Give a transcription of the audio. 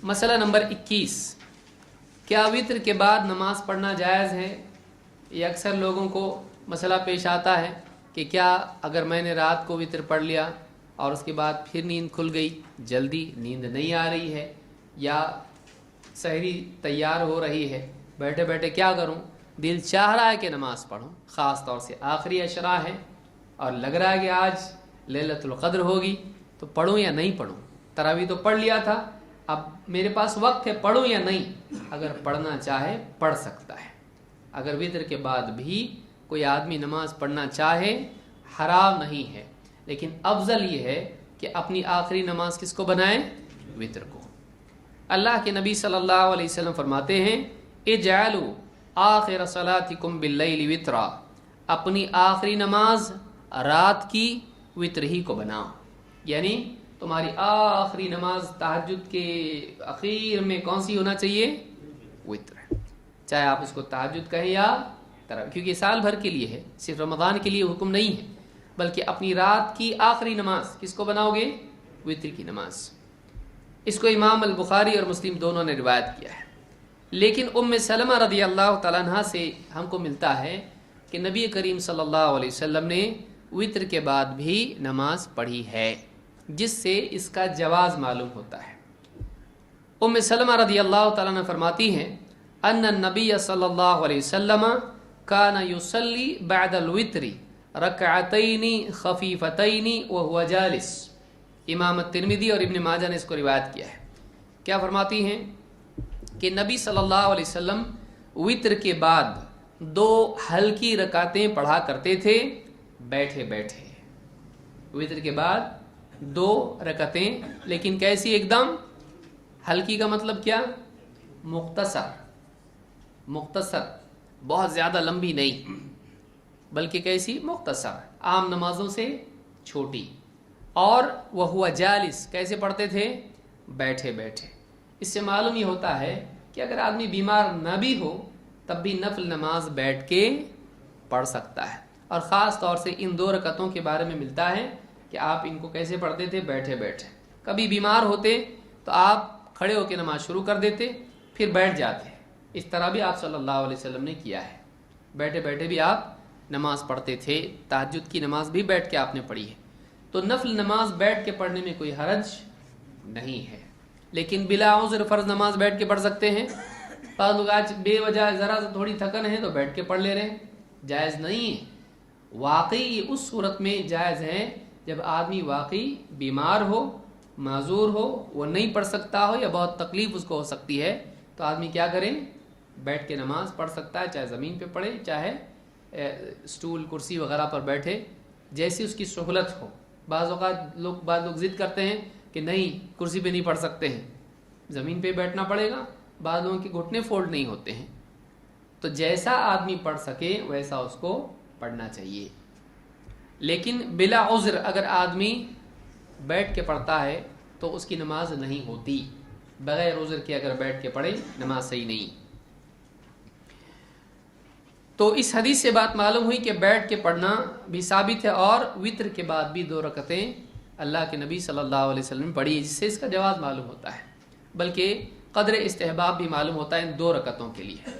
मसला नंबर 21, क्या वित्र के बाद नमाज पढ़ना जायज़ है? ये अक्सर लोगों को मसला पेश आता है कि क्या अगर मैंने रात को वित्र पढ़ लिया और उसके बाद फिर नींद खुल गई, जल्दी नींद नहीं आ रही है या सहरी तैयार हो रही है, बैठे बैठे क्या करूं? दिल चाह रहा है कि नमाज पढ़ूं, ख़ास तौर से आखिरी अशरा है और लग रहा है कि आज लैलतुल क़द्र होगी, तो पढ़ूं या नहीं पढ़ूं? तरावी तो पढ़ लिया था, अब मेरे पास वक्त है, पढ़ूं या नहीं? अगर पढ़ना चाहे पढ़ सकता है। अगर वित्र के बाद भी कोई आदमी नमाज पढ़ना चाहे, हराम नहीं है, लेकिन अफजल ये है कि अपनी आखिरी नमाज किसको बनाए? वित्र को। अल्लाह के नबी सल्लल्लाहु अलैहि वसल्लम फरमाते हैं, इजअलू आखिर सलातिकुम बिल्लैलि वित्रा, अपनी आखिरी नमाज रात की वित्र ही को बनाओ। यानी तुम्हारी आखिरी नमाज तहज्जुद के आखिर में कौन सी होना चाहिए? वित्र। चाहे आप इसको तहज्जुद कहें या तरावी, क्योंकि साल भर के लिए है, सिर्फ रमज़ान के लिए हुक्म नहीं है, बल्कि अपनी रात की आखिरी नमाज किसको बनाओगे? वित्र की नमाज। इसको इमाम अल बुखारी और मुस्लिम दोनों ने रिवायत किया है। लेकिन उम्मे सलमा रदी अल्लाह तआला अन्हा से हमको मिलता है कि नबी करीम सल्लल्लाहु अलैहि वसल्लम ने वित्र के बाद भी नमाज पढ़ी है, जिससे इसका जवाज़ मालूम होता है। उम्मे सलमा रदी अल्लाह तआला अन्हा फरमाती हैं, अन्ना नबी सल्लल्लाहु अलैहि वसल्लम काना युसल्ली बअदल वित्री रकअतैनी खफीफतैनी व हुवा जालिस। इमाम तिरमिज़ी और इब्न माजा ने इसको रिवायत किया है। क्या फरमाती हैं कि नबी सल्लल्लाहु अलैहि वसल्लम वित्र के बाद 2 हल्की रकातें पढ़ा करते थे बैठे बैठे। वित्र के बाद 2 रकातें, लेकिन कैसी? एकदम हल्की का मतलब क्या? मुख्तसर, बहुत ज़्यादा लंबी नहीं, बल्कि कैसी? मुख्तसर, आम नमाजों से छोटी। और वह हुआ जालिस, कैसे पढ़ते थे? बैठे बैठे। इससे मालूम ये होता है कि अगर आदमी बीमार न भी हो तब भी नफल नमाज बैठ के पढ़ सकता है। और ख़ास तौर से इन 2 रकतों के बारे में मिलता है कि आप इनको कैसे पढ़ते थे? बैठे बैठे। कभी बीमार होते तो आप खड़े होकर नमाज शुरू कर देते, फिर बैठ जाते। इस तरह भी आप सल्लल्लाहु अलैहि वसल्लम ने किया है, बैठे बैठे भी आप नमाज पढ़ते थे। तहज्जुद की नमाज भी बैठ के आपने पढ़ी है, तो नफल नमाज बैठ के पढ़ने में कोई हरज नहीं है। लेकिन बिला उज़्र फ़र्ज नमाज बैठ के पढ़ सकते हैं। बाद लोग आज बेवजह ज़रा से थोड़ी थकन है तो बैठ के पढ़ ले रहे हैं, जायज़ नहीं है। वाकई उस सूरत में जायज़ है जब आदमी वाकई बीमार हो, माजूर हो, वो नहीं पढ़ सकता हो या बहुत तकलीफ़ उसको हो सकती है, तो आदमी क्या करे? बैठ के नमाज पढ़ सकता है, चाहे ज़मीन पे पढ़े, चाहे स्टूल कुर्सी वगैरह पर बैठे, जैसी उसकी सहूलत हो। बाद लोग ज़िद करते हैं कि नहीं, कुर्सी पे नहीं पढ़ सकते हैं, ज़मीन पे बैठना पड़ेगा। बाद लोगों के घुटने फोल्ड नहीं होते हैं। तो जैसा आदमी पढ़ सके वैसा उसको पढ़ना चाहिए। लेकिन बिला उज़्र अगर आदमी बैठ के पढ़ता है तो उसकी नमाज नहीं होती। बगैर उज़्र के अगर बैठ के पढ़े नमाज सही नहीं। तो इस हदीस से बात मालूम हुई कि बैठ के पढ़ना भी साबित है, और वित्र के बाद भी 2 रकतें अल्लाह के नबी सल्लल्लाहु अलैहि वसल्लम ने पढ़ी, जिससे इसका जवाब मालूम होता है। बल्कि क़द्र इस्तेहबाब भी मालूम होता है इन 2 रकतों के लिए।